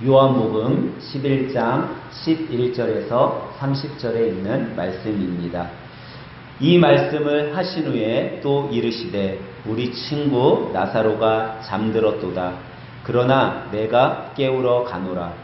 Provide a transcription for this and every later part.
요한복음 11장 11절에서 30절에 있는 말씀입니다. 이 말씀을 하신 후에 또 이르시되 우리 친구 나사로가 잠들었도다. 그러나 내가 깨우러 가노라.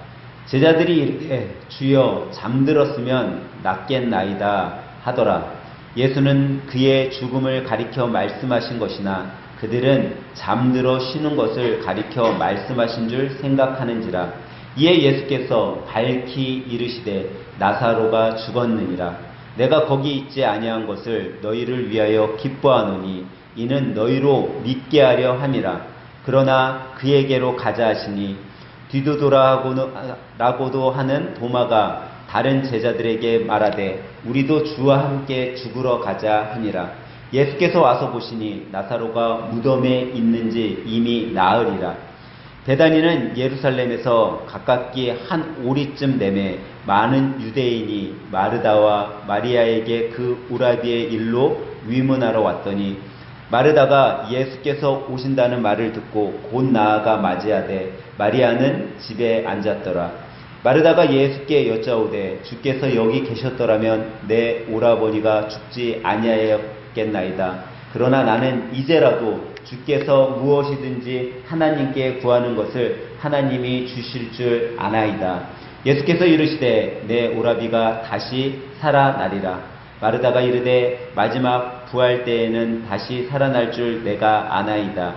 제자들이 이르되 주여 잠들었으면 낫겠나이다 하더라. 예수는 그의 죽음을 가리켜 말씀하신 것이나 그들은 잠들어 쉬는 것을 가리켜 말씀하신 줄 생각하는지라. 이에 예수께서 밝히 이르시되 나사로가 죽었느니라. 내가 거기 있지 아니한 것을 너희를 위하여 기뻐하노니 이는 너희로 믿게 하려 함이라. 그러나 그에게로 가자 하시니 뒤도돌아라고도 하는 도마가 다른 제자들에게 말하되 우리도 주와 함께 죽으러 가자 하니라. 예수께서 와서 보시니 나사로가 무덤에 있는지 이미 나으리라. 베다니는 예루살렘에서 가깝기 한 오리쯤 되매 많은 유대인이 마르다와 마리아에게 그 오라비의 일로 위문하러 왔더니 마르다가 예수께서 오신다는 말을 듣고 곧 나아가 맞이하되 마리아는 집에 앉았더라. 마르다가 예수께 여짜오되 주께서 여기 계셨더라면 내 오라버니가 죽지 아니하였겠나이다. 그러나 나는 이제라도 주께서 무엇이든지 하나님께 구하는 것을 하나님이 주실 줄 아나이다. 예수께서 이르시되 내 오라비가 다시 살아나리라. 마르다가 이르되 마지막 부활 때에는 다시 살아날 줄 내가 아나이다.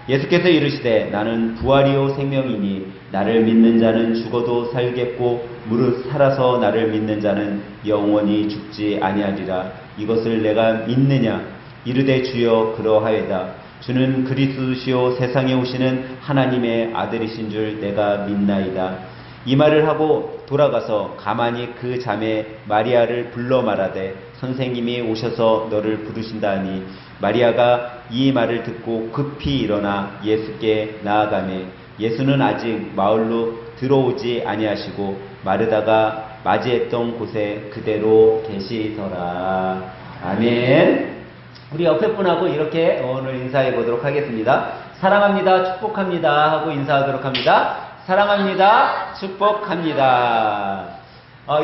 예수께서 이르시되 나는 부활이요 생명이니 나를 믿는 자는 죽어도 살겠고 무릇 살아서 나를 믿는 자는 영원히 죽지 아니하리라. 이것을 내가 믿느냐? 이르되 주여 그러하여다. 주는 그리스도시요 세상에 오시는 하나님의 아들이신 줄 내가 믿나이다. 이 말을 하고 돌아가서 가만히 그 자매 마리아를 불러 말하되 선생님이 오셔서 너를 부르신다 하니 마리아가 이 말을 듣고 급히 일어나 예수께 나아가매 예수는 아직 마을로 들어오지 아니하시고 마르다가 맞이했던 곳에 그대로 계시더라. 아멘. 우리 옆에 분하고 이렇게 오늘 인사해 보도록 하겠습니다. 사랑합니다, 축복합니다 하고 인사하도록 합니다. 사랑합니다, 축복합니다.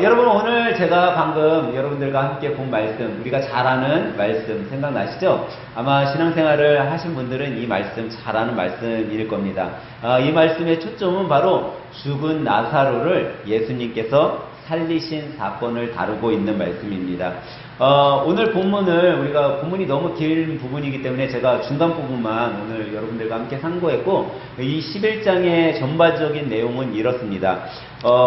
여러분 오늘 제가 방금 여러분들과 함께 본 말씀, 우리가 잘 아는 말씀 생각나시죠? 아마 신앙생활을 하신 분들은 이 말씀 잘 아는 말씀일 겁니다. 이 말씀의 초점은 바로 죽은 나사로를 예수님께서 살리신 사건을 다루고 있는 말씀입니다. 오늘 우리가 본문이 너무 긴 부분이기 때문에 제가 중간 부분만 오늘 여러분들과 함께 상고했고, 이 11장의 전반적인 내용은 이렇습니다.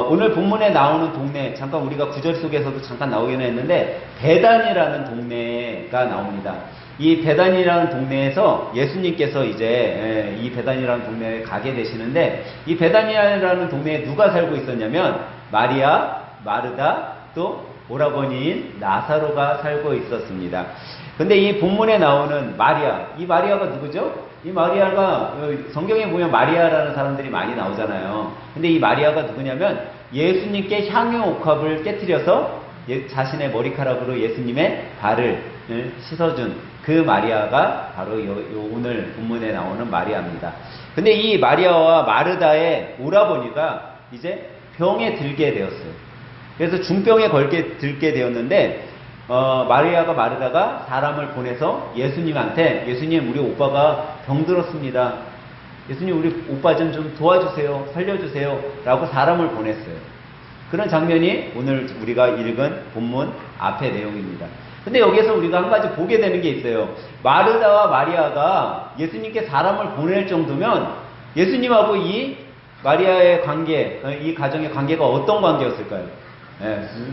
오늘 본문에 나오는 동네, 잠깐 우리가 구절 속에서도 잠깐 나오긴 했는데, 베단이라는 동네가 나옵니다. 이 베단이라는 동네에서 예수님께서 이제 이 베단이라는 동네에 가게 되시는데, 이 베단이라는 동네에 누가 살고 있었냐면 마리아, 마르다, 또 오라버니인 나사로가 살고 있었습니다. 근데 이 본문에 나오는 마리아, 이 마리아가 누구죠? 이 마리아가 성경에 보면 마리아라는 사람들이 많이 나오잖아요. 근데 이 마리아가 누구냐면 예수님께 향유 옥합을 깨트려서 자신의 머리카락으로 예수님의 발을 씻어준 그 마리아가 바로 오늘 본문에 나오는 마리아입니다. 근데 이 마리아와 마르다의 오라버니가 이제 병에 들게 되었어요. 그래서 중병에 들게 되었는데 마르다가 사람을 보내서 예수님한테 예수님 우리 오빠가 병들었습니다. 예수님 우리 오빠 좀 도와주세요. 살려주세요. 라고 사람을 보냈어요. 그런 장면이 오늘 우리가 읽은 본문 앞의 내용입니다. 근데 여기에서 우리가 한 가지 보게 되는 게 있어요. 마르다와 마리아가 예수님께 사람을 보낼 정도면 예수님하고 이 마리아의 관계, 이 가정의 관계가 어떤 관계였을까요?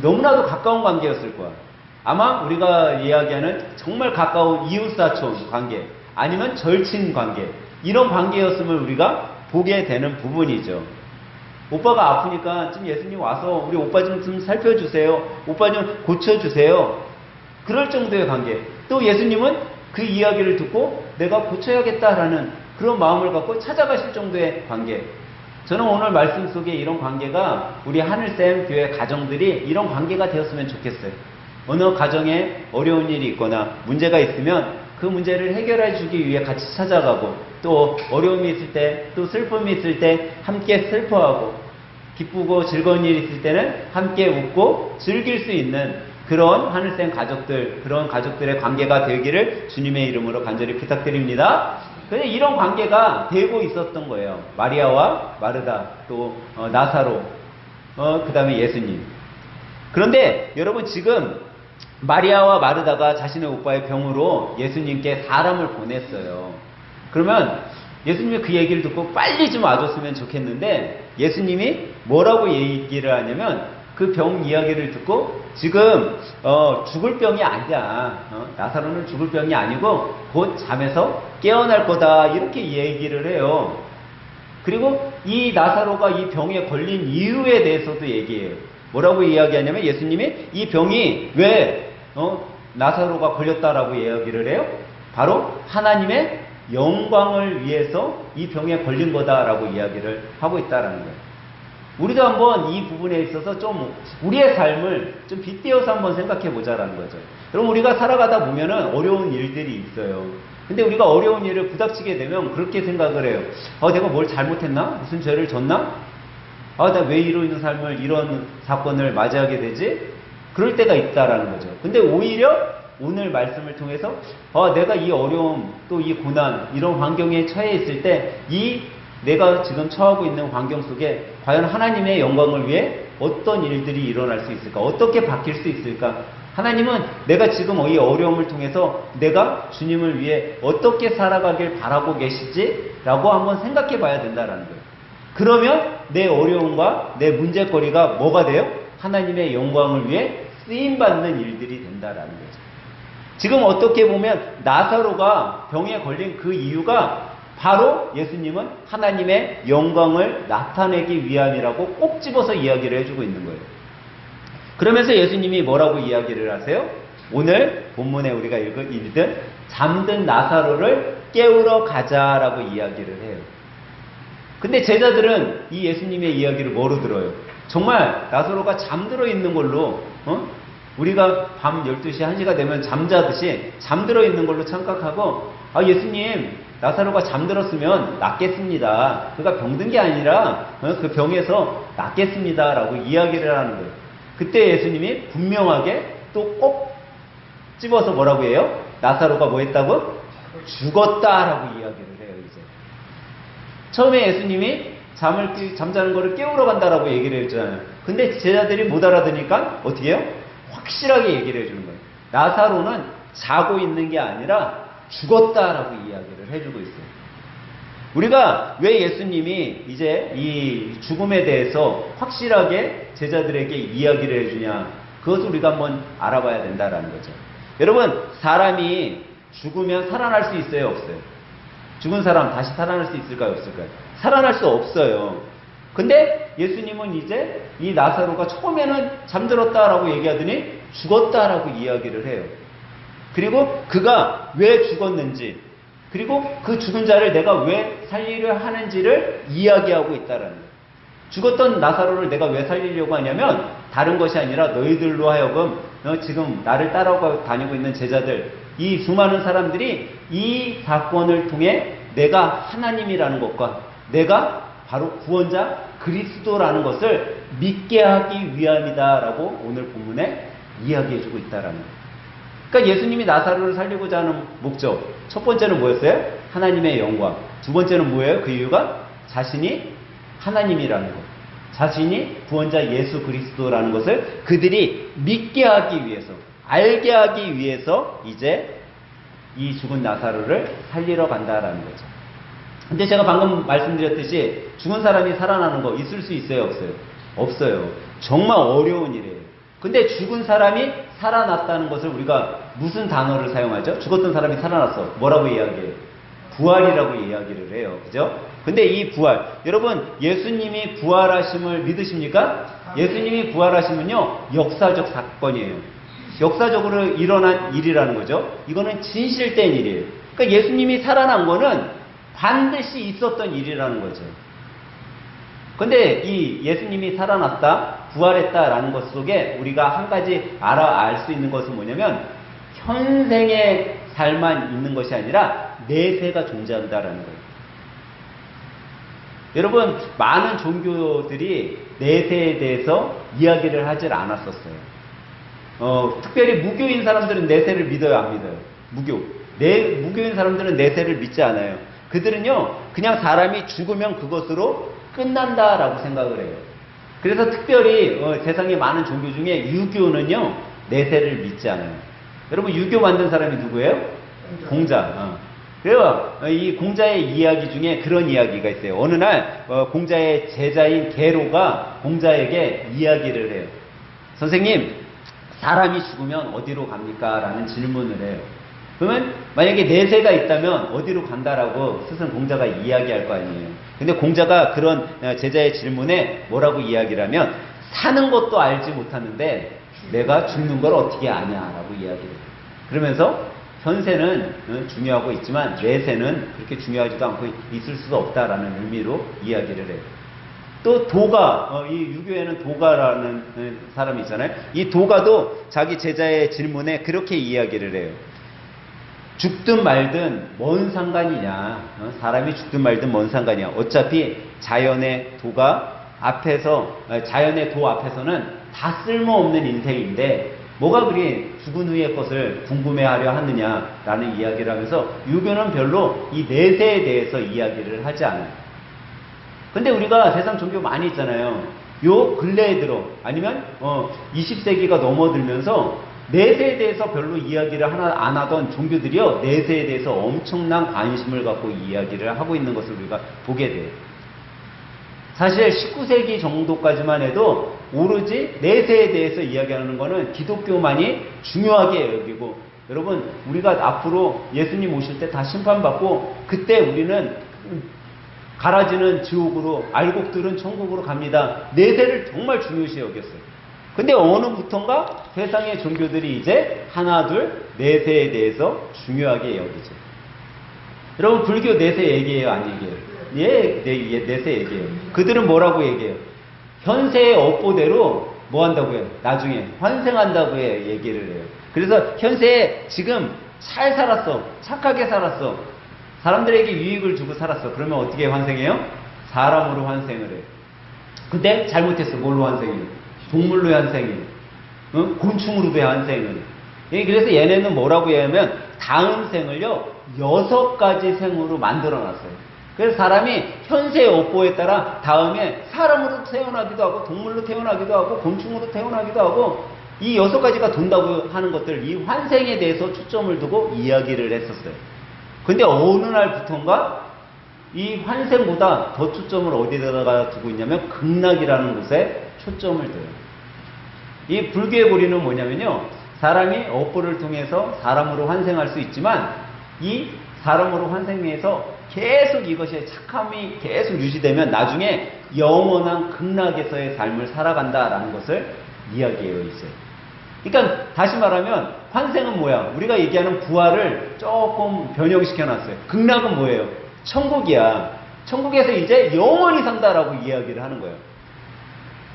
너무나도 가까운 관계였을 거야. 아마 우리가 이야기하는 정말 가까운 이웃사촌 관계, 아니면 절친 관계, 이런 관계였음을 우리가 보게 되는 부분이죠. 오빠가 아프니까 좀 예수님 와서 우리 오빠 좀 살펴주세요. 오빠 좀 고쳐주세요. 그럴 정도의 관계. 또 예수님은 그 이야기를 듣고 내가 고쳐야겠다라는 그런 마음을 갖고 찾아가실 정도의 관계. 저는 오늘 말씀 속에 이런 관계가 우리 하늘샘 교회 가정들이 이런 관계가 되었으면 좋겠어요. 어느 가정에 어려운 일이 있거나 문제가 있으면 그 문제를 해결해 주기 위해 같이 찾아가고, 또 어려움이 있을 때, 또 슬픔이 있을 때 함께 슬퍼하고, 기쁘고 즐거운 일이 있을 때는 함께 웃고 즐길 수 있는 그런 하늘샘 가족들, 그런 가족들의 관계가 되기를 주님의 이름으로 간절히 부탁드립니다. 근데 이런 관계가 되고 있었던 거예요. 마리아와 마르다, 또 나사로, 그 다음에 예수님. 그런데 여러분 지금 마리아와 마르다가 자신의 오빠의 병으로 예수님께 사람을 보냈어요. 그러면 예수님이 그 얘기를 듣고 빨리 좀 와줬으면 좋겠는데 예수님이 뭐라고 얘기를 하냐면 그 병 이야기를 듣고 지금 죽을 병이 아니야. 나사로는 죽을 병이 아니고 곧 잠에서 깨어날 거다. 이렇게 얘기를 해요. 그리고 이 나사로가 이 병에 걸린 이유에 대해서도 얘기해요. 뭐라고 이야기하냐면 예수님이 이 병이 왜 나사로가 걸렸다라고 이야기를 해요? 바로 하나님의 영광을 위해서 이 병에 걸린 거다라고 이야기를 하고 있다라는 거예요. 우리도 한번 이 부분에 있어서 좀 우리의 삶을 좀 빗대어서 한번 생각해 보자라는 거죠. 그럼 우리가 살아가다 보면은 어려운 일들이 있어요. 근데 우리가 어려운 일을 부닥치게 되면 그렇게 생각을 해요. 내가 뭘 잘못했나? 무슨 죄를 졌나? 나 왜 이런 삶을, 이런 사건을 맞이하게 되지? 그럴 때가 있다라는 거죠. 근데 오히려 오늘 말씀을 통해서 내가 이 어려움, 또 이 고난, 이런 환경에 처해 있을 때 내가 지금 처하고 있는 환경 속에 과연 하나님의 영광을 위해 어떤 일들이 일어날 수 있을까? 어떻게 바뀔 수 있을까? 하나님은 내가 지금 이 어려움을 통해서 내가 주님을 위해 어떻게 살아가길 바라고 계시지? 라고 한번 생각해 봐야 된다는 거예요. 그러면 내 어려움과 내 문제거리가 뭐가 돼요? 하나님의 영광을 위해 쓰임받는 일들이 된다라는 거죠. 지금 어떻게 보면 나사로가 병에 걸린 그 이유가 바로 예수님은 하나님의 영광을 나타내기 위함이라고 꼭 집어서 이야기를 해주고 있는 거예요. 그러면서 예수님이 뭐라고 이야기를 하세요? 오늘 본문에 우리가 읽은 잠든 나사로를 깨우러 가자라고 이야기를 해요. 근데 제자들은 이 예수님의 이야기를 뭐로 들어요? 정말 나사로가 잠들어 있는 걸로 우리가 밤 12시, 1시가 되면 잠자듯이 잠들어 있는 걸로 착각하고 예수님 나사로가 잠들었으면 낫겠습니다. 그가 병든 게 아니라 그 병에서 낫겠습니다 라고 이야기를 하는 거예요. 그때 예수님이 분명하게 또 꼭 집어서 뭐라고 해요? 나사로가 뭐 했다고? 죽었다라고 이야기를 해요. 이제 처음에 예수님이 잠자는 거를 깨우러 간다라고 얘기를 했잖아요. 근데 제자들이 못 알아듣으니까 어떻게 해요? 확실하게 얘기를 해주는 거예요. 나사로는 자고 있는 게 아니라 죽었다라고 이야기를 해주고 있어요. 우리가 왜 예수님이 이제 이 죽음에 대해서 확실하게 제자들에게 이야기를 해주냐, 그것을 우리가 한번 알아봐야 된다라는 거죠. 여러분, 사람이 죽으면 살아날 수 있어요, 없어요? 죽은 사람 다시 살아날 수 있을까요, 없을까요? 살아날 수 없어요. 근데 예수님은 이제 이 나사로가 처음에는 잠들었다라고 얘기하더니 죽었다라고 이야기를 해요. 그리고 그가 왜 죽었는지, 그리고 그 죽은 자를 내가 왜 살리려 하는지를 이야기하고 있다라는 거예요. 죽었던 나사로를 내가 왜 살리려고 하냐면 다른 것이 아니라 너희들로 하여금 지금 나를 따라가고 다니고 있는 제자들, 이 수많은 사람들이 이 사건을 통해 내가 하나님이라는 것과 내가 바로 구원자 그리스도라는 것을 믿게 하기 위함이다라고 오늘 본문에 이야기해주고 있다라는 거예요. 그러니까 예수님이 나사로를 살리고자 하는 목적, 첫 번째는 뭐였어요? 하나님의 영광. 두 번째는 뭐예요? 그 이유가 자신이 하나님이라는 것, 자신이 구원자 예수 그리스도라는 것을 그들이 믿게 하기 위해서, 알게 하기 위해서 이제 이 죽은 나사로를 살리러 간다라는 거죠. 근데 제가 방금 말씀드렸듯이 죽은 사람이 살아나는 거 있을 수 있어요, 없어요? 없어요. 정말 어려운 일이에요. 근데 죽은 사람이 살아났다는 것을 우리가 무슨 단어를 사용하죠? 죽었던 사람이 살아났어. 뭐라고 이야기해요? 부활이라고 이야기를 해요. 그죠? 근데 이 부활, 여러분 예수님이 부활하심을 믿으십니까? 예수님이 부활하시면요 역사적 사건이에요. 역사적으로 일어난 일이라는 거죠. 이거는 진실된 일이에요. 그러니까 예수님이 살아난 거는 반드시 있었던 일이라는 거죠. 근데 이 예수님이 살아났다, 부활했다라는 것 속에 우리가 한 가지 알 수 있는 것은 뭐냐면 현생의 삶만 있는 것이 아니라 내세가 존재한다라는 거예요. 여러분, 많은 종교들이 내세에 대해서 이야기를 하질 않았었어요. 특별히 무교인 사람들은 내세를 믿어요, 안 믿어요? 무교인 사람들은 내세를 믿지 않아요. 그들은요, 그냥 사람이 죽으면 그것으로 끝난다라고 생각을 해요. 그래서 특별히 세상에 많은 종교 중에 유교는요, 내세를 믿지 않아요. 여러분, 유교 만든 사람이 누구예요? 공자. 그래요. 이 공자의 이야기 중에 그런 이야기가 있어요. 어느 날 공자의 제자인 계로가 공자에게 이야기를 해요. 선생님, 사람이 죽으면 어디로 갑니까? 라는 질문을 해요. 그러면 만약에 내세가 있다면 어디로 간다라고 스승 공자가 이야기할 거 아니에요. 근데 공자가 그런 제자의 질문에 뭐라고 이야기를 하면, 사는 것도 알지 못하는데 내가 죽는 걸 어떻게 아냐라고 이야기를 해요. 그러면서 현세는 중요하고 있지만 내세는 그렇게 중요하지도 않고 있을 수도 없다라는 의미로 이야기를 해요. 또 도가, 이 유교에는 도가라는 사람이 있잖아요. 이 도가도 자기 제자의 질문에 그렇게 이야기를 해요. 죽든 말든 뭔 상관이냐. 사람이 죽든 말든 뭔 상관이야. 어차피 자연의 도 앞에서는 다 쓸모없는 인생인데 뭐가 그리 죽은 후의 것을 궁금해하려 하느냐라는 이야기를 하면서 유교는 별로 이 내세에 대해서 이야기를 하지 않아요. 근데 우리가 세상 종교 많이 있잖아요. 요 근래에 들어 아니면 20세기가 넘어들면서 내세에 대해서 별로 이야기를 안 하던 종교들이요, 내세에 대해서 엄청난 관심을 갖고 이야기를 하고 있는 것을 우리가 보게 돼요. 사실 19세기 정도까지만 해도 오로지 내세에 대해서 이야기하는 거는 기독교만이 중요하게 여기고, 여러분, 우리가 앞으로 예수님 오실 때 다 심판받고 그때 우리는 갈아지는 지옥으로, 알곡들은 천국으로 갑니다. 내세를 정말 중요시 여겼어요. 근데 어느부턴가 세상의 종교들이 이제 하나둘 내세에 대해서 중요하게 여기죠. 여러분, 불교 내세 얘기해요, 안 얘기해요? 내세 얘기해요. 그들은 뭐라고 얘기해요? 현세의 업보대로 뭐 한다고 해요? 나중에 환생한다고 얘기를 해요. 그래서 현세에 지금 잘 살았어, 착하게 살았어, 사람들에게 유익을 주고 살았어. 그러면 어떻게 환생해요? 사람으로 환생을 해요. 근데 잘못했어. 뭘로 환생해요? 동물로 환생해요. 곤충으로도 환생을. 그래서 얘네는 뭐라고 하냐면 다음 생을요 6가지 생으로 만들어놨어요. 그래서 사람이 현세의 업보에 따라 다음에 사람으로 태어나기도 하고 동물로 태어나기도 하고 곤충으로 태어나기도 하고 이 6가지가 돈다고 하는 것들, 이 환생에 대해서 초점을 두고 이야기를 했었어요. 근데 어느 날부터인가 이 환생보다 더 초점을 어디다가 두고 있냐면 극락이라는 곳에 초점을 둬요. 이 불교의 고리는 뭐냐면요, 사람이 업보를 통해서 사람으로 환생할 수 있지만 이 사람으로 환생해서 계속 이것이 착함이 계속 유지되면 나중에 영원한 극락에서의 삶을 살아간다라는 것을 이야기해요 있어요. 그러니까 다시 말하면 환생은 뭐야? 우리가 얘기하는 부활을 조금 변형시켜놨어요. 극락은 뭐예요? 천국이야. 천국에서 이제 영원히 산다라고 이야기를 하는 거예요.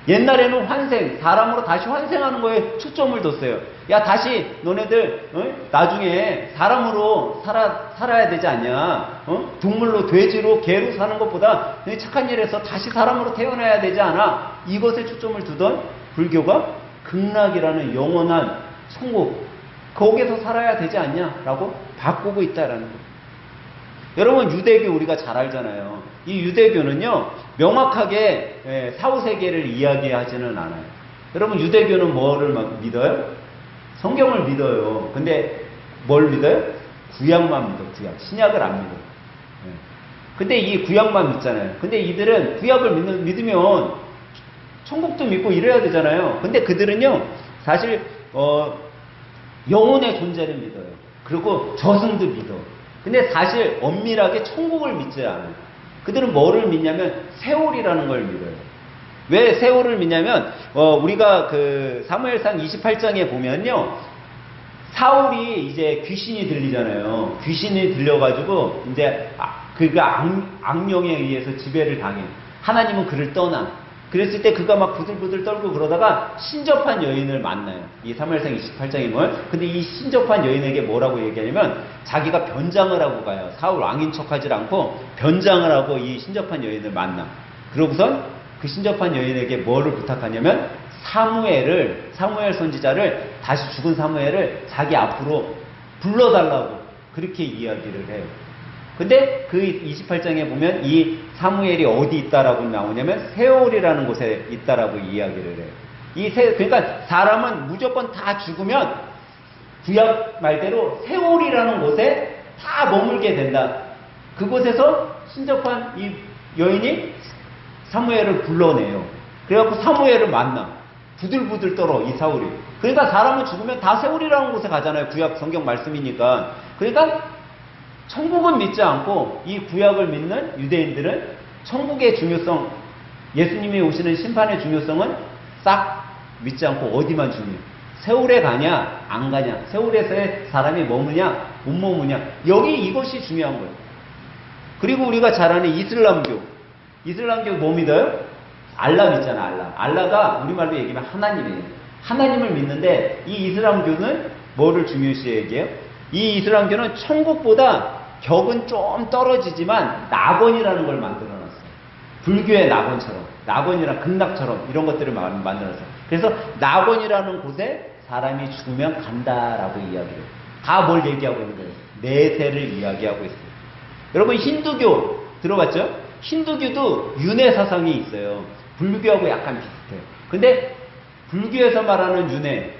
옛날에는 환생, 사람으로 다시 환생하는 거에 초점을 뒀어요. 야, 다시 너네들 나중에 사람으로 살아야 되지 않냐? 동물로, 돼지로, 개로 사는 것보다 착한 일에서 다시 사람으로 태어나야 되지 않아? 이것에 초점을 두던 불교가 극락이라는 영원한 천국, 거기에서 살아야 되지 않냐라고 바꾸고 있다라는 거예요. 여러분, 유대교 우리가 잘 알잖아요. 이 유대교는요 명확하게 사후세계를 이야기하지는 않아요. 여러분, 유대교는 뭐를 믿어요? 성경을 믿어요. 근데 뭘 믿어요? 구약만 믿어. 구약. 신약을 안 믿어요. 근데 이 구약만 믿잖아요. 근데 이들은 구약을 믿으면 천국도 믿고 이래야 되잖아요. 근데 그들은요 사실 영혼의 존재를 믿어요. 그리고 저승도 믿어. 근데 사실 엄밀하게 천국을 믿지 않아요. 그들은 뭐를 믿냐면 세월이라는 걸 믿어요. 왜 세월을 믿냐면 우리가 그 사무엘상 28장에 보면요, 사울이 이제 귀신이 들리잖아요. 귀신이 들려가지고 이제 그가 악령에 의해서 지배를 당해. 하나님은 그를 떠나. 그랬을 때 그가 막 부들부들 떨고 그러다가 신접한 여인을 만나요. 이 사무엘상 28장에 보면. 근데 이 신접한 여인에게 뭐라고 얘기하냐면 자기가 변장을 하고 가요. 사울 왕인 척하지 않고 변장을 하고 이 신접한 여인을 만나. 그러고선 그 신접한 여인에게 뭐를 부탁하냐면 사무엘 선지자를, 다시 죽은 사무엘을 자기 앞으로 불러달라고 그렇게 이야기를 해요. 근데 그 28장에 보면 이 사무엘이 어디 있다라고 나오냐면 세월이라는 곳에 있다라고 이야기를 해요. 그러니까 사람은 무조건 다 죽으면 구약 말대로 세월이라는 곳에 다 머물게 된다. 그곳에서 신접한 이 여인이 사무엘을 불러내요. 그래갖고 사무엘을 만나. 부들부들 떨어, 이 사울이. 그러니까 사람은 죽으면 다 세월이라는 곳에 가잖아요. 구약 성경 말씀이니까. 그러니까 천국은 믿지 않고 이 구약을 믿는 유대인들은 천국의 중요성, 예수님이 오시는 심판의 중요성은 싹 믿지 않고 어디만 중요해? 세월에 가냐 안 가냐, 세월에서의 사람이 머무냐 못 머무냐, 여기 이것이 중요한 거예요. 그리고 우리가 잘 아는 이슬람교 뭐 믿어요? 알라 믿잖아. 알라가 우리말로 얘기하면 하나님이에요. 하나님을 믿는데 이 이슬람교는 뭐를 중요시 얘기해요? 이 이슬람교는 천국보다 격은 좀 떨어지지만 낙원이라는 걸 만들어놨어요. 불교의 낙원처럼, 낙원이랑 극락처럼 이런 것들을 만들어놨어요. 그래서 낙원이라는 곳에 사람이 죽으면 간다라고 이야기를 해요. 다 뭘 얘기하고 있는 거예요? 내세를 이야기하고 있어요. 여러분 힌두교 들어봤죠? 힌두교도 윤회 사상이 있어요. 불교하고 약간 비슷해요. 근데 불교에서 말하는 윤회,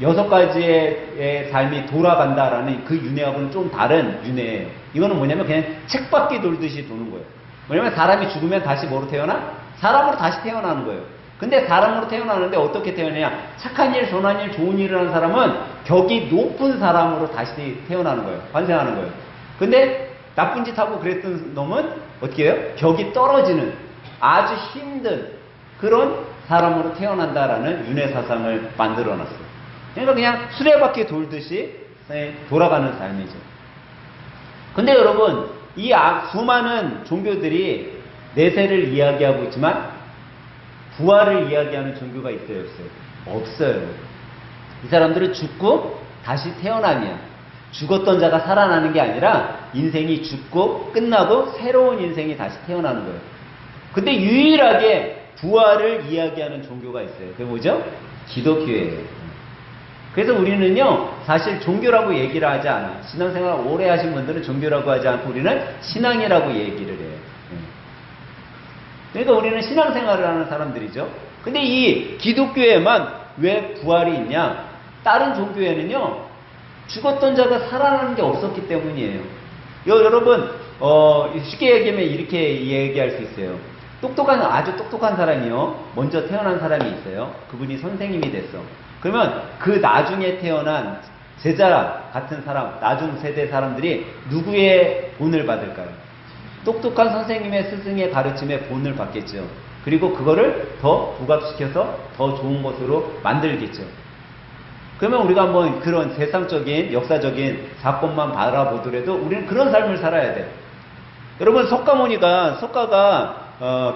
6가지의 삶이 돌아간다라는 그 윤회하고는 좀 다른 윤회예요. 이거는 뭐냐면 그냥 책바퀴 돌듯이 도는 거예요. 뭐냐면 사람이 죽으면 다시 뭐로 태어나? 사람으로 다시 태어나는 거예요. 근데 사람으로 태어나는데 어떻게 태어나냐? 착한 일, 선한 일, 좋은 일을 하는 사람은 격이 높은 사람으로 다시 태어나는 거예요. 환생하는 거예요. 근데 나쁜 짓 하고 그랬던 놈은 어떻게 해요? 격이 떨어지는 아주 힘든 그런 사람으로 태어난다라는 윤회 사상을 만들어놨어요. 그러니까 그냥 수레바퀴 돌듯이 돌아가는 삶이죠. 근데 여러분, 이 수많은 종교들이 내세를 이야기하고 있지만 부활을 이야기하는 종교가 있어요, 없어요? 없어요. 이 사람들은 죽고 다시 태어남이야. 죽었던 자가 살아나는 게 아니라 인생이 죽고 끝나고 새로운 인생이 다시 태어나는 거예요. 근데 유일하게 부활을 이야기하는 종교가 있어요. 그게 뭐죠? 기독교예요. 그래서 우리는요, 사실 종교라고 얘기를 하지 않아. 신앙생활 오래 하신 분들은 종교라고 하지 않고 우리는 신앙이라고 얘기를 해요. 그러니까 우리는 신앙생활을 하는 사람들이죠. 근데 이 기독교에만 왜 부활이 있냐? 다른 종교에는요, 죽었던 자가 살아나는 게 없었기 때문이에요. 여러분, 쉽게 얘기하면 이렇게 얘기할 수 있어요. 아주 똑똑한 사람이요, 먼저 태어난 사람이 있어요. 그분이 선생님이 됐어. 그러면 그 나중에 태어난 제자 같은 사람, 나중 세대 사람들이 누구의 본을 받을까요? 똑똑한 선생님의 스승의 가르침에 본을 받겠죠. 그리고 그거를 더 부각시켜서 더 좋은 것으로 만들겠죠. 그러면 우리가 한번 그런 세상적인 역사적인 사건만 바라보더라도 우리는 그런 삶을 살아야 돼요. 여러분, 석가가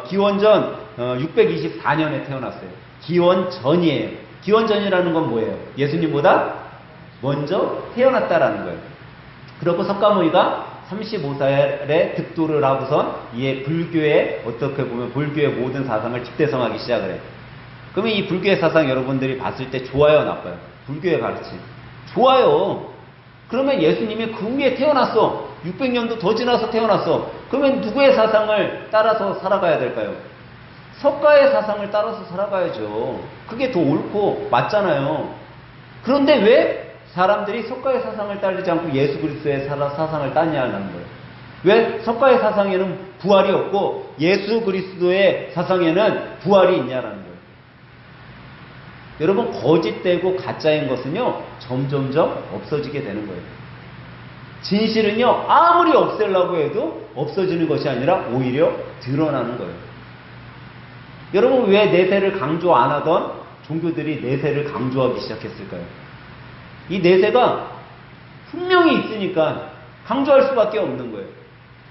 기원전 624년에 태어났어요. 기원전이에요. 기원전이라는 건 뭐예요? 예수님보다 먼저 태어났다라는 거예요. 그리고 석가모니가 35살에 득도를 하고선 이에 불교의, 어떻게 보면 불교의 모든 사상을 집대성하기 시작을 해요. 그러면 이 불교의 사상 여러분들이 봤을 때 좋아요, 나빠요? 불교의 가르침. 좋아요. 그러면 예수님이 그 후에 태어났어. 600년도 더 지나서 태어났어. 그러면 누구의 사상을 따라서 살아가야 될까요? 석가의 사상을 따라서 살아가야죠. 그게 더 옳고 맞잖아요. 그런데 왜 사람들이 석가의 사상을 따르지 않고 예수 그리스도의 사상을 따냐는 거예요. 왜 석가의 사상에는 부활이 없고 예수 그리스도의 사상에는 부활이 있냐라는 거예요. 여러분, 거짓되고 가짜인 것은요, 점점점 없어지게 되는 거예요. 진실은요, 아무리 없애려고 해도 없어지는 것이 아니라 오히려 드러나는 거예요. 여러분, 왜 내세를 강조 안 하던 종교들이 내세를 강조하기 시작했을까요? 이 내세가 분명히 있으니까 강조할 수밖에 없는 거예요.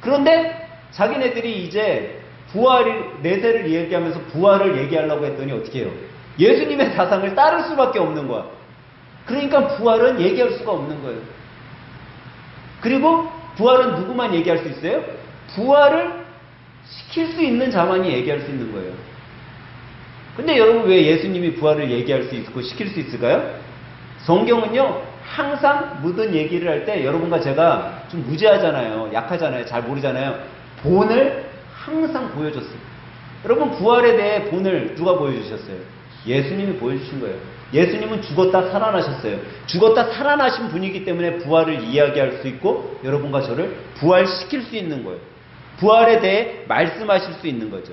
그런데 자기네들이 이제 내세를 얘기하면서 부활을 얘기하려고 했더니 어떻게 해요? 예수님의 사상을 따를 수밖에 없는 거야. 그러니까 부활은 얘기할 수가 없는 거예요. 그리고 부활은 누구만 얘기할 수 있어요? 부활을 시킬 수 있는 자만이 얘기할 수 있는 거예요. 근데 여러분 왜 예수님이 부활을 얘기할 수 있고 시킬 수 있을까요? 성경은요 항상 모든 얘기를 할 때 여러분과 제가 좀 무지하잖아요. 약하잖아요. 잘 모르잖아요. 본을 항상 보여줬어요. 여러분 부활에 대해 본을 누가 보여주셨어요? 예수님이 보여주신 거예요. 예수님은 죽었다 살아나셨어요. 죽었다 살아나신 분이기 때문에 부활을 이야기할 수 있고 여러분과 저를 부활시킬 수 있는 거예요. 부활에 대해 말씀하실 수 있는 거죠.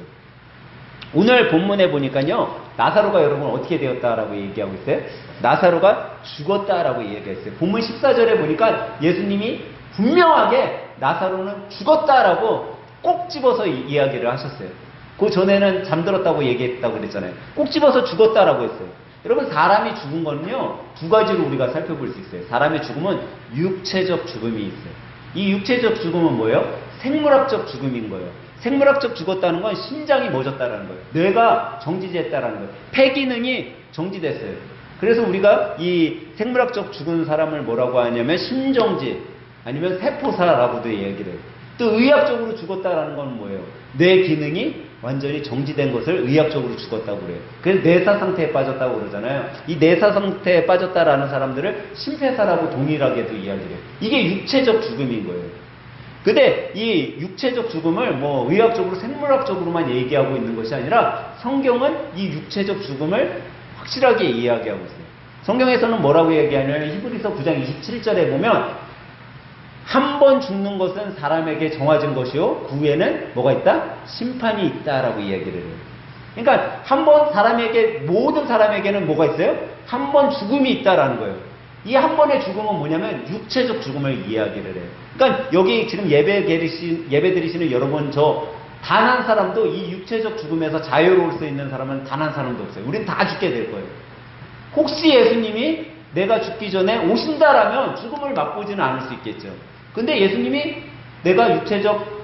오늘 본문에 보니까요 나사로가 여러분 어떻게 되었다라고 얘기하고 있어요? 나사로가 죽었다라고 얘기했어요. 본문 14절에 보니까 예수님이 분명하게 나사로는 죽었다라고 꼭 집어서 이야기를 하셨어요. 그 전에는 잠들었다고 얘기했다고 그랬잖아요. 꼭 집어서 죽었다라고 했어요. 여러분 사람이 죽은 거는요 두 가지로 우리가 살펴볼 수 있어요. 사람의 죽음은 육체적 죽음이 있어요. 이 육체적 죽음은 뭐예요? 생물학적 죽음인 거예요. 생물학적 죽었다는 건 심장이 멎었다라는 거예요. 뇌가 정지됐다라는 거예요. 폐 기능이 정지됐어요. 그래서 우리가 이 생물학적 죽은 사람을 뭐라고 하냐면 심정지 아니면 세포사라고도 얘기를 해요. 또 의학적으로 죽었다라는 건 뭐예요? 뇌 기능이 완전히 정지된 것을 의학적으로 죽었다고 그래요. 그래서 내사 상태에 빠졌다고 그러잖아요. 이 내사 상태에 빠졌다라는 사람들을 심폐사라고 동일하게도 이야기를 해요. 이게 육체적 죽음인 거예요. 근데 이 육체적 죽음을 뭐 의학적으로 생물학적으로만 얘기하고 있는 것이 아니라 성경은 이 육체적 죽음을 확실하게 이야기하고 있어요. 성경에서는 뭐라고 얘기하냐면 히브리서 9장 27절에 보면 한 번 죽는 것은 사람에게 정해진 것이요 그 후에는 뭐가 있다? 심판이 있다라고 이야기를 해요. 그러니까 한 번 모든 사람에게는 뭐가 있어요? 한 번 죽음이 있다라는 거예요. 이 한 번의 죽음은 뭐냐면 육체적 죽음을 이야기를 해요. 그러니까 여기 지금 예배 드리시는 여러분 단 한 사람도 이 육체적 죽음에서 자유로울 수 있는 사람은 단 한 사람도 없어요. 우린 다 죽게 될 거예요. 혹시 예수님이 내가 죽기 전에 오신다라면 죽음을 맛보지는 않을 수 있겠죠. 근데 예수님이 내가 육체적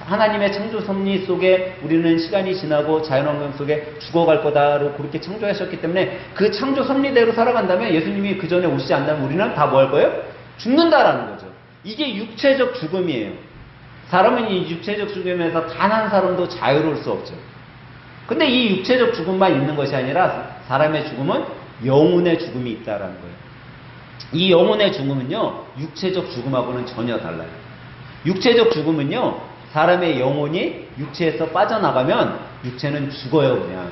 하나님의 창조 섭리 속에 우리는 시간이 지나고 자연환경 속에 죽어갈 거다로 그렇게 창조하셨기 때문에 그 창조 섭리대로 살아간다면 예수님이 그 전에 오시지 않다면 우리는 다 뭐 할 거예요? 죽는다라는 거죠. 이게 육체적 죽음이에요. 사람은 이 육체적 죽음에서 단 한 사람도 자유로울 수 없죠. 근데 이 육체적 죽음만 있는 것이 아니라 사람의 죽음은 영혼의 죽음이 있다라는 거예요. 이 영혼의 죽음은요 육체적 죽음하고는 전혀 달라요. 육체적 죽음은요 사람의 영혼이 육체에서 빠져나가면 육체는 죽어요 그냥.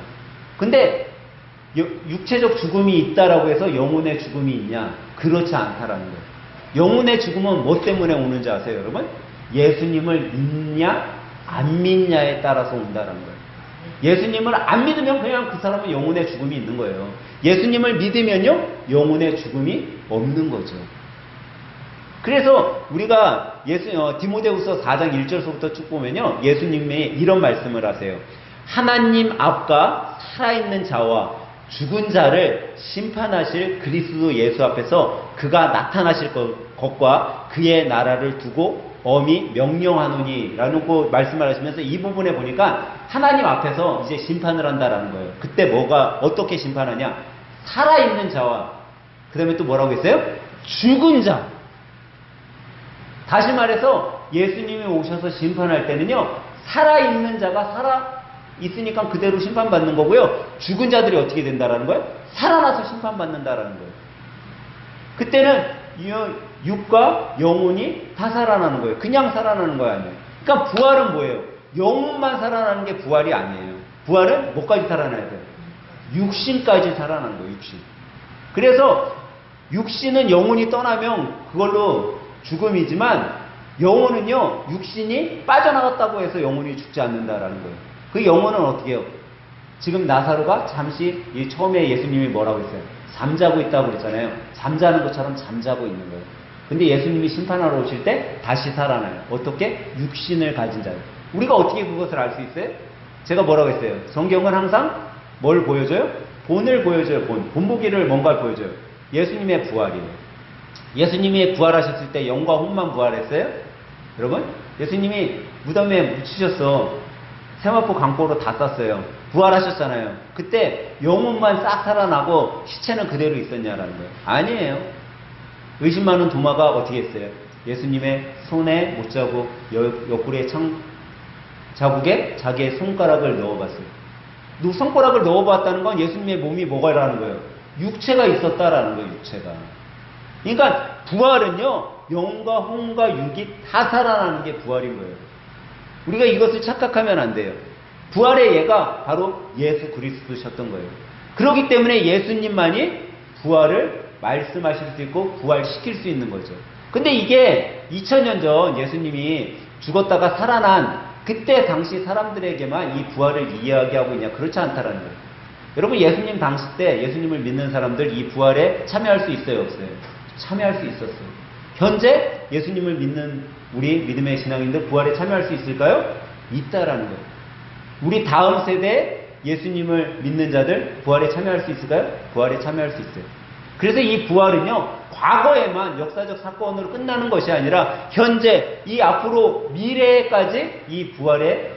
근데 육체적 죽음이 있다라고 해서 영혼의 죽음이 있냐? 그렇지 않다라는 거예요. 영혼의 죽음은 뭐 때문에 오는지 아세요 여러분? 예수님을 믿냐 안 믿냐에 따라서 온다라는 거예요. 예수님을 안 믿으면 그냥 그 사람은 영혼의 죽음이 있는 거예요. 예수님을 믿으면요 영혼의 죽음이 없는 거죠. 그래서 우리가 디모데후서 4장 1절서부터 쭉 보면요 예수님이 이런 말씀을 하세요. 하나님 앞과 살아있는 자와 죽은 자를 심판하실 그리스도 예수 앞에서 그가 나타나실 것과 그의 나라를 두고 엄히 명령하노니 라는 그 말씀을 하시면서 이 부분에 보니까 하나님 앞에서 이제 심판을 한다라는 거예요. 그때 어떻게 심판하냐? 살아있는 자와 그 다음에 또 뭐라고 했어요? 죽은 자. 다시 말해서 예수님이 오셔서 심판할 때는요 살아있는 자가 있으니까 그대로 심판받는 거고요 죽은 자들이 어떻게 된다라는 거예요? 살아나서 심판받는다라는 거예요. 그때는 육과 영혼이 다 살아나는 거예요. 그냥 살아나는 거 아니에요. 그러니까 부활은 뭐예요? 영혼만 살아나는 게 부활이 아니에요. 부활은 뭐까지 살아나야 돼요? 육신까지 살아나는 거예요. 육신. 그래서 육신은 영혼이 떠나면 그걸로 죽음이지만 영혼은요 육신이 빠져나갔다고 해서 영혼이 죽지 않는다라는 거예요. 그 영혼은 어떻게 해요? 지금 나사로가 잠시 처음에 예수님이 뭐라고 했어요? 잠자고 있다고 그랬잖아요. 잠자는 것처럼 잠자고 있는 거예요. 근데 예수님이 심판하러 오실 때 다시 살아나요. 어떻게? 육신을 가진 자예요. 우리가 어떻게 그것을 알 수 있어요? 제가 뭐라고 했어요? 성경은 항상 뭘 보여줘요? 본을 보여줘요. 본보기를 뭔가를 보여줘요. 예수님의 부활이에요. 예수님이 부활하셨을 때 영과 혼만 부활했어요? 여러분? 예수님이 무덤에 묻히셨어. 세마포 강보로 다 쌌어요. 부활하셨잖아요. 그때 영혼만 싹 살아나고 시체는 그대로 있었냐라는 거예요. 아니에요. 의심 많은 도마가 어떻게 했어요? 예수님의 손에 못자국, 옆구리에 자국에 자기의 손가락을 넣어봤어요. 손가락을 넣어봤다는 건 예수님의 몸이 뭐가라는 거예요? 육체가 있었다라는 거예요. 육체가. 그러니까 부활은요, 영과 혼과 육이 다 살아나는 게 부활인 거예요. 우리가 이것을 착각하면 안 돼요. 부활의 예가 바로 예수 그리스도셨던 거예요. 그렇기 때문에 예수님만이 부활을 말씀하실 수 있고 부활시킬 수 있는 거죠. 근데 이게 2000년 전 예수님이 죽었다가 살아난 그때 당시 사람들에게만 이 부활을 이야기하고 있냐? 그렇지 않다라는 거예요. 여러분, 예수님 당시 때 예수님을 믿는 사람들 이 부활에 참여할 수 있어요, 없어요? 참여할 수 있었어요. 현재 예수님을 믿는 우리 믿음의 신앙인들 부활에 참여할 수 있을까요? 있다라는 거예요. 우리 다음 세대 예수님을 믿는 자들 부활에 참여할 수 있을까요? 부활에 참여할 수 있어요. 그래서 이 부활은요, 과거에만 역사적 사건으로 끝나는 것이 아니라 현재 이 앞으로 미래까지 이 부활의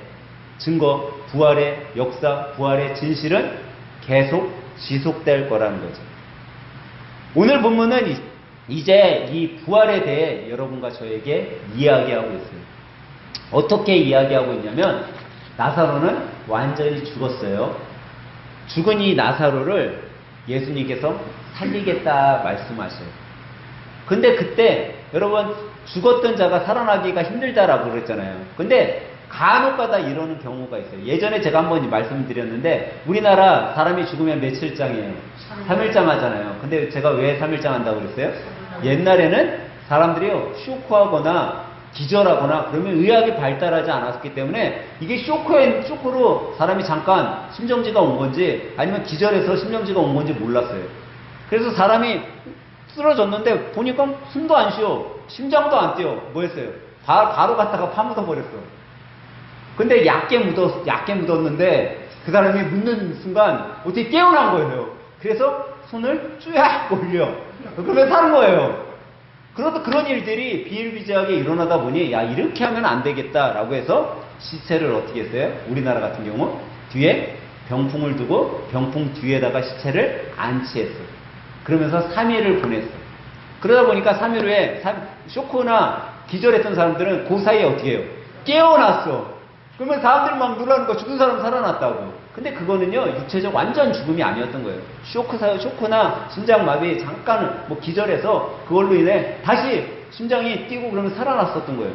증거, 부활의 역사, 부활의 진실은 계속 지속될 거라는 거죠. 오늘 본문은 이제 이 부활에 대해 여러분과 저에게 이야기하고 있어요. 어떻게 이야기하고 있냐면 나사로는 완전히 죽었어요. 죽은 이 나사로를 예수님께서 살리겠다 말씀하셔요. 근데 그때 여러분 죽었던 자가 살아나기가 힘들다라고 그랬잖아요. 근데 간혹가다 이러는 경우가 있어요. 예전에 제가 한번 말씀드렸는데 우리나라 사람이 죽으면 며칠장이에요? 3일장 하잖아요. 근데 제가 왜 3일장 한다고 그랬어요? 옛날에는 사람들이요 쇼크하거나 기절하거나 그러면 의학이 발달하지 않았기 때문에 이게 쇼크로 사람이 잠깐 심정지가 온 건지 아니면 기절해서 심정지가 온 건지 몰랐어요. 그래서 사람이 쓰러졌는데 보니까 숨도 안 쉬어, 심장도 안 뛰어. 뭐 했어요? 바로 갖다가 파묻어 버렸어. 근데 얕게 묻었는데 그 사람이 묻는 순간 어떻게 깨어난 거예요. 그래서 손을 쭈약 올려. 그러면 사는 거예요. 그런 일들이 비일비재하게 일어나다 보니 야 이렇게 하면 안 되겠다라고 해서 시체를 어떻게 했어요? 우리나라 같은 경우 뒤에 병풍을 두고 병풍 뒤에다가 시체를 안치했어요. 그러면서 3일을 보냈어요. 그러다 보니까 3일 후에 쇼크나 기절했던 사람들은 그 사이에 어떻게 해요? 깨어났어. 그러면 사람들이 막 놀라는 거 죽은 사람 살아났다고. 근데 그거는요 육체적 완전 죽음이 아니었던 거예요. 쇼크나 심장마비 잠깐 뭐 기절해서 그걸로 인해 다시 심장이 뛰고 그러면 살아났었던 거예요.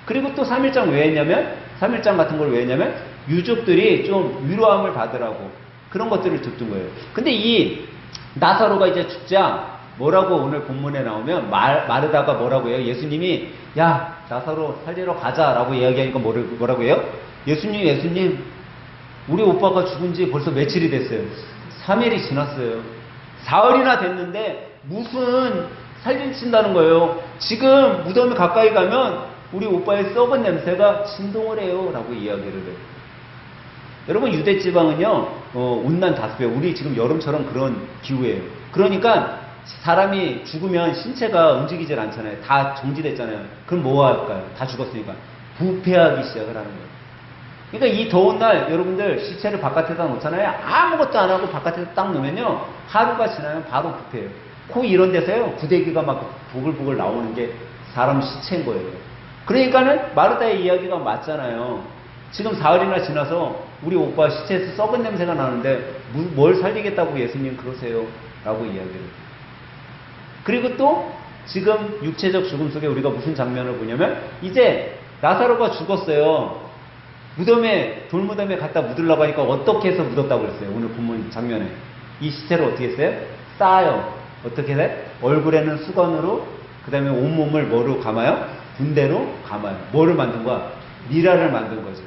그리고 또 3일장 왜 했냐면 3일장 같은 걸 왜 했냐면 유족들이 좀 위로함을 받으라고 그런 것들을 줬던 거예요. 근데 이 나사로가 이제 죽자 뭐라고 오늘 본문에 나오면 마르다가 뭐라고 해요? 예수님이 야 나사로 살리러 가자라고 이야기하니까 뭐라고 해요? 예수님 우리 오빠가 죽은 지 벌써 며칠이 됐어요. 3일이 지났어요. 사흘이나 됐는데 무슨 살린친다는 거예요. 지금 무덤에 가까이 가면 우리 오빠의 썩은 냄새가 진동을 해요 라고 이야기를 해요. 여러분 유대지방은요 온난 다습해요. 우리 지금 여름처럼 그런 기후예요. 그러니까 사람이 죽으면 신체가 움직이질 않잖아요. 다 정지됐잖아요. 그럼 뭐 할까요? 다 죽었으니까 부패하기 시작을 하는 거예요. 그러니까 이 더운 날 여러분들 시체를 바깥에다 놓잖아요. 아무것도 안 하고 바깥에다 딱 놓으면요 하루가 지나면 바로 부패해요. 코 이런 데서요 구데기가 막 보글보글 나오는 게 사람 시체인 거예요. 그러니까는 마르다의 이야기가 맞잖아요. 지금 사흘이나 지나서 우리 오빠 시체에서 썩은 냄새가 나는데 뭘 살리겠다고 예수님 그러세요 라고 이야기를 해요. 그리고 또 지금 육체적 죽음 속에 우리가 무슨 장면을 보냐면 이제 나사로가 죽었어요. 돌무덤에 갖다 묻으려고 하니까 어떻게 해서 묻었다고 그랬어요. 오늘 본문 장면에 이 시체를 어떻게 했어요? 싸요. 어떻게 돼? 얼굴에는 수건으로 그 다음에 온몸을 뭐로 감아요? 군대로 감아요. 뭐를 만든 거야? 미라를 만든 거죠.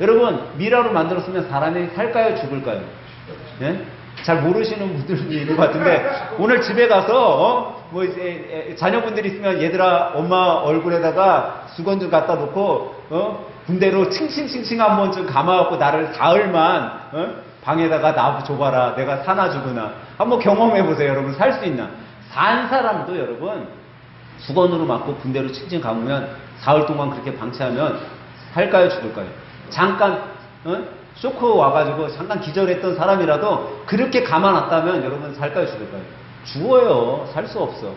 여러분 미라로 만들었으면 사람이 살까요? 죽을까요? 네? 잘 모르시는 분들이 있는 것 같은데 오늘 집에 가서 뭐 이제 자녀분들이 있으면 얘들아 엄마 얼굴에다가 수건 좀 갖다 놓고 군대로 칭칭칭칭 한번 좀 감아갖고 나를 사흘만 방에다가 나 줘봐라. 내가 사나 죽으나 한번 경험해보세요. 여러분 살 수 있나? 산 사람도 여러분 수건으로 맞고 군대로 칭칭 감으면 사흘 동안 그렇게 방치하면 살까요? 죽을까요? 잠깐 쇼크 와가지고 잠깐 기절했던 사람이라도 그렇게 감아놨다면 여러분 살까요, 죽을까요? 죽어요. 살 수 없어.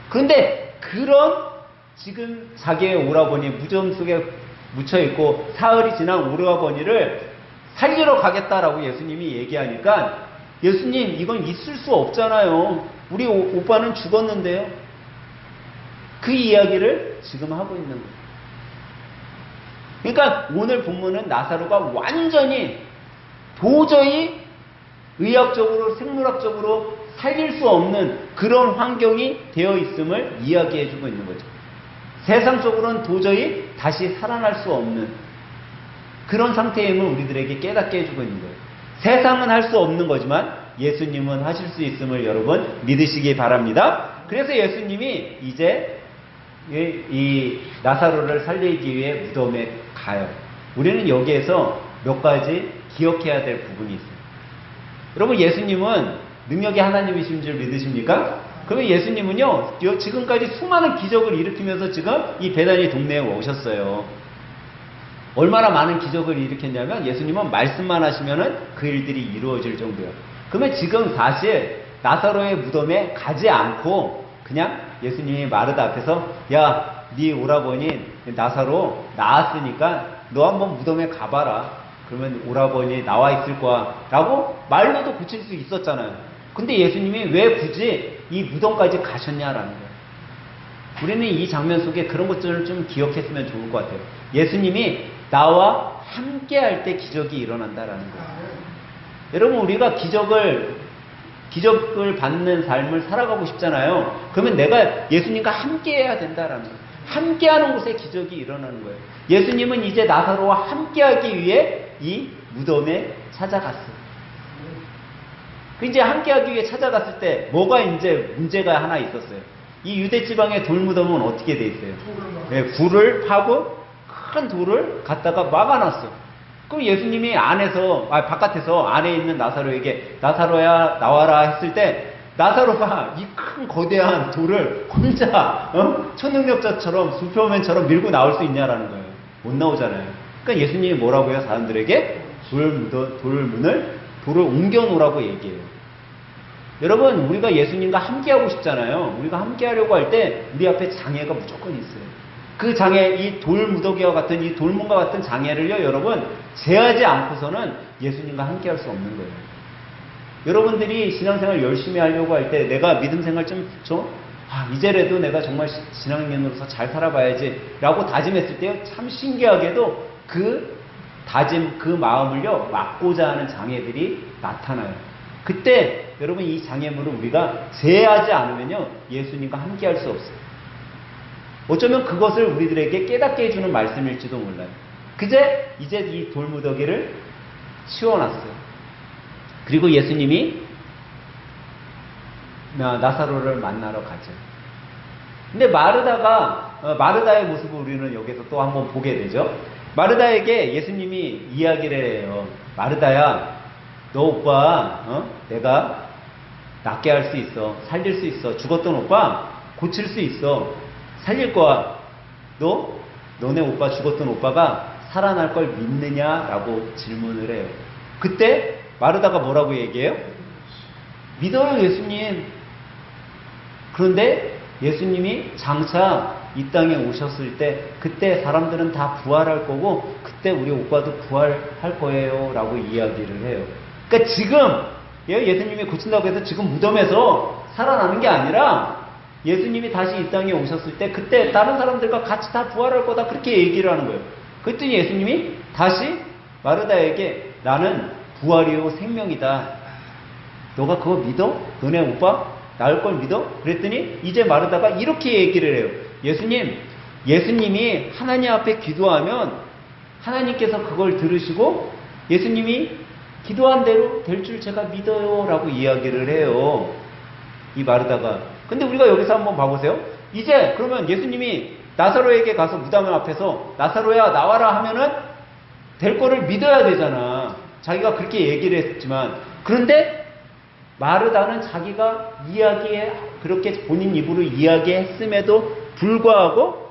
그런데 그런 지금 자기의 오라버니 무덤 속에 묻혀있고 사흘이 지난 오라버니를 살리러 가겠다라고 예수님이 얘기하니까 예수님 이건 있을 수 없잖아요. 우리 오빠는 죽었는데요. 그 이야기를 지금 하고 있는 거예요. 그러니까 오늘 본문은 나사로가 완전히 도저히 의학적으로 생물학적으로 살릴 수 없는 그런 환경이 되어 있음을 이야기해 주고 있는 거죠. 세상적으로는 도저히 다시 살아날 수 없는 그런 상태임을 우리들에게 깨닫게 해주고 있는 거예요. 세상은 할 수 없는 거지만 예수님은 하실 수 있음을 여러분 믿으시기 바랍니다. 그래서 예수님이 이제 이 나사로를 살리기 위해 무덤에 가요. 우리는 여기에서 몇 가지 기억해야 될 부분이 있어요. 여러분 예수님은 능력이 하나님이신 줄 믿으십니까? 그러면 예수님은요 지금까지 수많은 기적을 일으키면서 지금 이 베다니 동네에 오셨어요. 얼마나 많은 기적을 일으켰냐면 예수님은 말씀만 하시면은 그 일들이 이루어질 정도예요. 그러면 지금 사실 나사로의 무덤에 가지 않고 그냥 예수님이 마르다 앞에서 야, 네 오라버니 나사로 나았으니까 너 한번 무덤에 가봐라. 그러면 오라버니 나와 있을 거야. 라고 말로도 고칠 수 있었잖아요. 근데 예수님이 왜 굳이 이 무덤까지 가셨냐라는 거예요. 우리는 이 장면 속에 그런 것들을 좀 기억했으면 좋을 것 같아요. 예수님이 나와 함께 할 때 기적이 일어난다라는 거예요. 여러분 우리가 기적을 받는 삶을 살아가고 싶잖아요. 그러면 내가 예수님과 함께 해야 된다라는 거예요. 함께 하는 곳에 기적이 일어나는 거예요. 예수님은 이제 나사로와 함께 하기 위해 이 무덤에 찾아갔어요. 이제 함께 하기 위해 찾아갔을 때 뭐가 이제 문제가 하나 있었어요. 이 유대 지방의 돌무덤은 어떻게 돼 있어요? 네, 불을 파고 큰 돌을 갖다가 막아놨어. 그럼 예수님이 바깥에서 안에 있는 나사로에게 나사로야 나와라 했을 때 나사로가 이 큰 거대한 돌을 혼자 초능력자처럼 슈퍼맨처럼 밀고 나올 수 있냐라는 거예요. 못 나오잖아요. 그러니까 예수님이 뭐라고 해요? 사람들에게 돌을 옮겨 놓으라고 얘기해요. 여러분 우리가 예수님과 함께하고 싶잖아요. 우리가 함께하려고 할 때 우리 앞에 장애가 무조건 있어요. 그 장애, 이 돌무더기와 같은 이 돌문과 같은 장애를요 여러분 제하지 않고서는 예수님과 함께할 수 없는 거예요. 여러분들이 신앙생활 열심히 하려고 할 때 내가 믿음생활 이제라도 내가 정말 신앙인으로서 잘 살아봐야지 라고 다짐했을 때요 참 신기하게도 그 다짐, 그 마음을요 막고자 하는 장애들이 나타나요. 그때 여러분 이 장애물을 우리가 제하지 않으면요 예수님과 함께 할 수 없어요. 어쩌면 그것을 우리들에게 깨닫게 해주는 말씀일지도 몰라요. 이제 이 돌무더기를 치워놨어요. 그리고 예수님이 나사로를 만나러 가죠. 근데 마르다의 모습을 우리는 여기서 또 한번 보게 되죠. 마르다에게 예수님이 이야기를 해요. 마르다야, 너 오빠 내가 낫게 할 수 있어. 살릴 수 있어. 죽었던 오빠 고칠 수 있어. 살릴 거야. 너네 오빠 죽었던 오빠가 살아날 걸 믿느냐라고 질문을 해요. 그때 마르다가 뭐라고 얘기해요? 믿어요 예수님. 그런데 예수님이 장차 이 땅에 오셨을 때 그때 사람들은 다 부활할 거고 그때 우리 오빠도 부활할 거예요 라고 이야기를 해요. 그러니까 지금 예수님이 고친다고 해서 지금 무덤에서 살아나는 게 아니라 예수님이 다시 이 땅에 오셨을 때 그때 다른 사람들과 같이 다 부활할 거다 그렇게 얘기를 하는 거예요. 그랬더니 예수님이 다시 마르다에게 나는 부활이요 생명이다. 너가 그거 믿어? 너네 오빠 나을 걸 믿어? 그랬더니 이제 마르다가 이렇게 얘기를 해요. 예수님이 하나님 앞에 기도하면 하나님께서 그걸 들으시고 예수님이 기도한 대로 될 줄 제가 믿어요 라고 이야기를 해요. 이 마르다가. 근데 우리가 여기서 한번 봐보세요. 이제 그러면 예수님이 나사로에게 가서 무덤 앞에서 나사로야 나와라 하면은 될 거를 믿어야 되잖아. 자기가 그렇게 얘기를 했지만. 그런데 마르다는 자기가 그렇게 본인 입으로 이야기했음에도 불구하고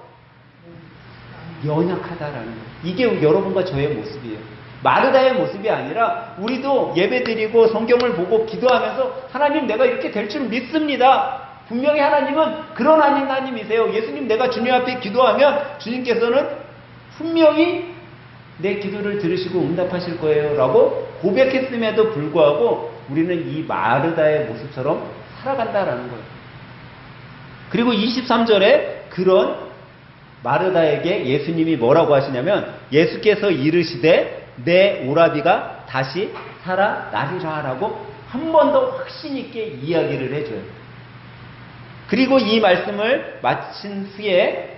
연약하다라는 거예요. 이게 여러분과 저의 모습이에요. 마르다의 모습이 아니라 우리도 예배드리고 성경을 보고 기도하면서 하나님 내가 이렇게 될 줄 믿습니다. 분명히 하나님은 그런 하나님이세요. 예수님 내가 주님 앞에 기도하면 주님께서는 분명히 내 기도를 들으시고 응답하실 거예요 라고 고백했음에도 불구하고 우리는 이 마르다의 모습처럼 살아간다라는 거예요. 그리고 23절에 그런 마르다에게 예수님이 뭐라고 하시냐면 예수께서 이르시되 내 오라비가 다시 살아나리라 라고 한 번 더 확신 있게 이야기를 해줘요. 그리고 이 말씀을 마친 후에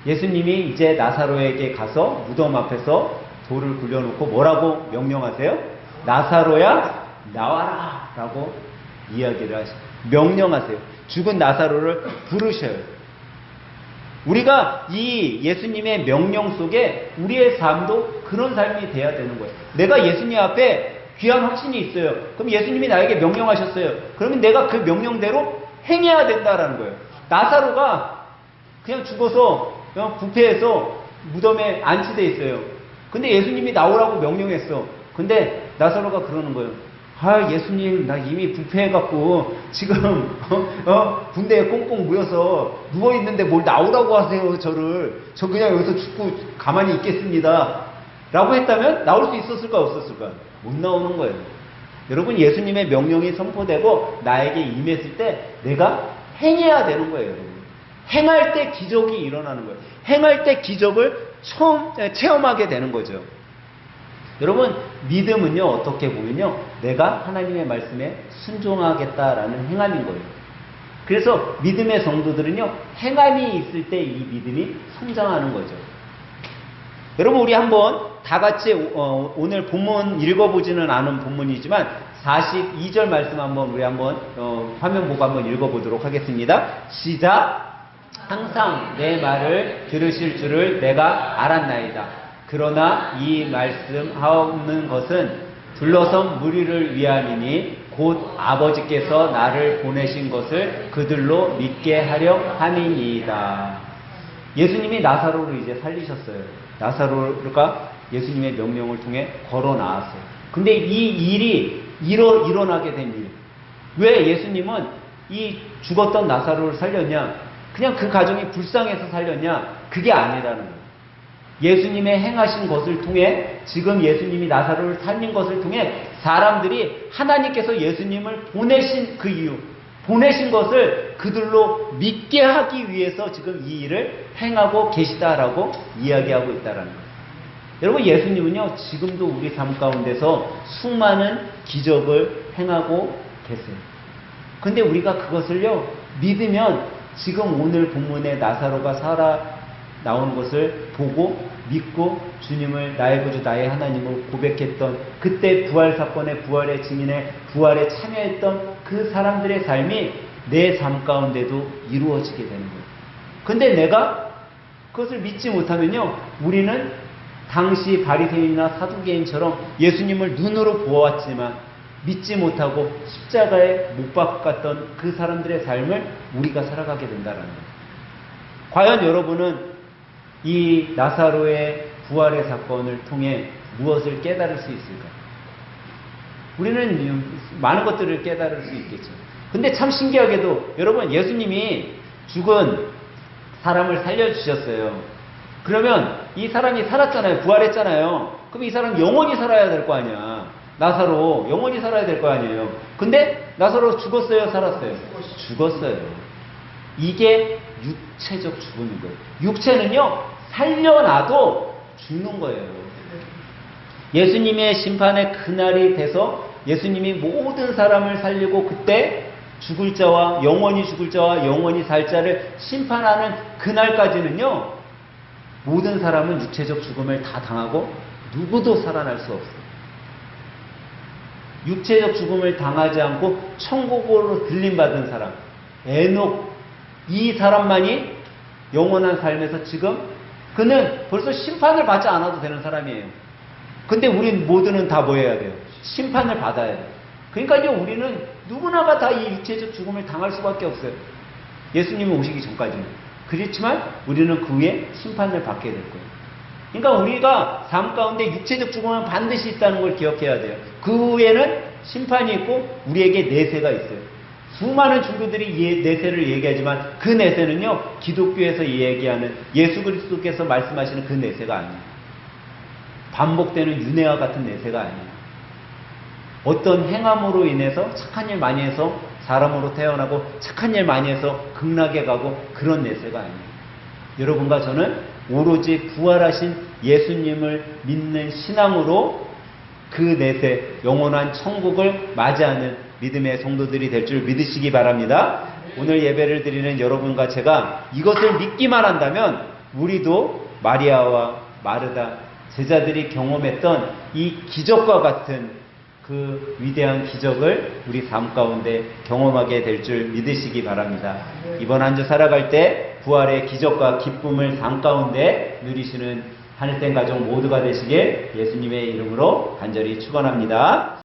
예수님이 이제 나사로에게 가서 무덤 앞에서 돌을 굴려놓고 뭐라고 명령하세요? 나사로야 나와라 라고 이야기를 하셔요. 명령하세요. 죽은 나사로를 부르셔요. 우리가 이 예수님의 명령 속에 우리의 삶도 그런 삶이 돼야 되는 거예요. 내가 예수님 앞에 귀한 확신이 있어요. 그럼 예수님이 나에게 명령하셨어요. 그러면 내가 그 명령대로 행해야 된다라는 거예요. 나사로가 그냥 죽어서 부패해서 무덤에 안치돼 있어요. 근데 예수님이 나오라고 명령했어. 근데 나사로가 그러는 거예요. 아, 예수님, 나 이미 부패해갖고 지금 군대에 꽁꽁 모여서 누워있는데 뭘 나오라고 하세요, 저를. 저 그냥 여기서 죽고 가만히 있겠습니다. 라고 했다면 나올 수 있었을까, 없었을까? 못 나오는 거예요. 여러분, 예수님의 명령이 선포되고 나에게 임했을 때 내가 행해야 되는 거예요, 여러분. 행할 때 기적이 일어나는 거예요. 행할 때 기적을 처음 체험하게 되는 거죠. 여러분, 믿음은요, 어떻게 보면요, 내가 하나님의 말씀에 순종하겠다라는 행함인 거예요. 그래서 믿음의 성도들은요, 행함이 있을 때 이 믿음이 성장하는 거죠. 여러분, 우리 한번 다 같이 오늘 본문 읽어보지는 않은 본문이지만 42절 말씀 한번 우리 한번 화면 보고 한번 읽어보도록 하겠습니다. 시작. 항상 내 말을 들으실 줄을 내가 알았나이다. 그러나 이 말씀하옵는 것은 둘러선 무리를 위함이니 곧 아버지께서 나를 보내신 것을 그들로 믿게 하려 함이니이다. 예수님이 나사로를 이제 살리셨어요. 나사로가 예수님의 명령을 통해 걸어 나왔어요. 근데 이 일이 일어나게 된 일. 왜 예수님은 이 죽었던 나사로를 살렸냐? 그냥 그 가정이 불쌍해서 살렸냐? 그게 아니라는 거예요. 예수님의 행하신 것을 통해 지금 예수님이 나사로를 살린 것을 통해 사람들이 하나님께서 예수님을 보내신 그 이유, 보내신 것을 그들로 믿게 하기 위해서 지금 이 일을 행하고 계시다라고 이야기하고 있다라는 거예요. 여러분, 예수님은요 지금도 우리 삶 가운데서 수많은 기적을 행하고 계세요. 근데 우리가 그것을요 믿으면 지금 오늘 본문에 나사로가 살아 나오는 것을 보고 믿고 주님을 나의 구주 나의 하나님을 고백했던 그때 부활 사건의 부활의 증인의 부활에 참여했던 그 사람들의 삶이 내 삶 가운데도 이루어지게 되는 거예요. 근데 내가 그것을 믿지 못하면요 우리는 당시 바리새인이나 사두개인처럼 예수님을 눈으로 보았지만 믿지 못하고 십자가에 못 박았던 그 사람들의 삶을 우리가 살아가게 된다는 거예요. 과연 여러분은 이 나사로의 부활의 사건을 통해 무엇을 깨달을 수 있을까? 우리는 많은 것들을 깨달을 수 있겠죠. 근데 참 신기하게도 여러분 예수님이 죽은 사람을 살려주셨어요. 그러면 이 사람이 살았잖아요. 부활했잖아요. 그럼 이 사람 영원히 살아야 될 거 아니야. 나사로 영원히 살아야 될 거 아니에요. 근데 나사로 죽었어요? 살았어요? 죽었어요. 이게 육체적 죽음인 거예요. 육체는요 살려놔도 죽는 거예요. 예수님의 심판의 그날이 돼서 예수님이 모든 사람을 살리고 그때 죽을 자와 영원히 죽을 자와 영원히 살 자를 심판하는 그날까지는요 모든 사람은 육체적 죽음을 다 당하고 누구도 살아날 수 없어요. 육체적 죽음을 당하지 않고 천국으로 들림받은 사람 에녹, 이 사람만이 영원한 삶에서 지금 그는 벌써 심판을 받지 않아도 되는 사람이에요. 근데 우린 모두는 다 뭐 해야 돼요? 심판을 받아야 돼요. 그러니까요 우리는 누구나가 다 이 육체적 죽음을 당할 수밖에 없어요. 예수님이 오시기 전까지는. 그렇지만 우리는 그 후에 심판을 받게 될 거예요. 그러니까 우리가 삶 가운데 육체적 죽음은 반드시 있다는 걸 기억해야 돼요. 그 후에는 심판이 있고 우리에게 내세가 있어요. 수많은 종교들이 내세를 얘기하지만 그 내세는요, 기독교에서 얘기하는 예수 그리스도께서 말씀하시는 그 내세가 아니에요. 반복되는 윤회와 같은 내세가 아니에요. 어떤 행함으로 인해서 착한 일 많이 해서 사람으로 태어나고 착한 일 많이 해서 극락에 가고 그런 내세가 아니에요. 여러분과 저는 오로지 부활하신 예수님을 믿는 신앙으로 그 내세, 영원한 천국을 맞이하는 믿음의 성도들이 될 줄 믿으시기 바랍니다. 오늘 예배를 드리는 여러분과 제가 이것을 믿기만 한다면 우리도 마리아와 마르다 제자들이 경험했던 이 기적과 같은 그 위대한 기적을 우리 삶 가운데 경험하게 될 줄 믿으시기 바랍니다. 이번 한 주 살아갈 때 부활의 기적과 기쁨을 삶 가운데 누리시는 하늘된 가족 모두가 되시길 예수님의 이름으로 간절히 축원합니다.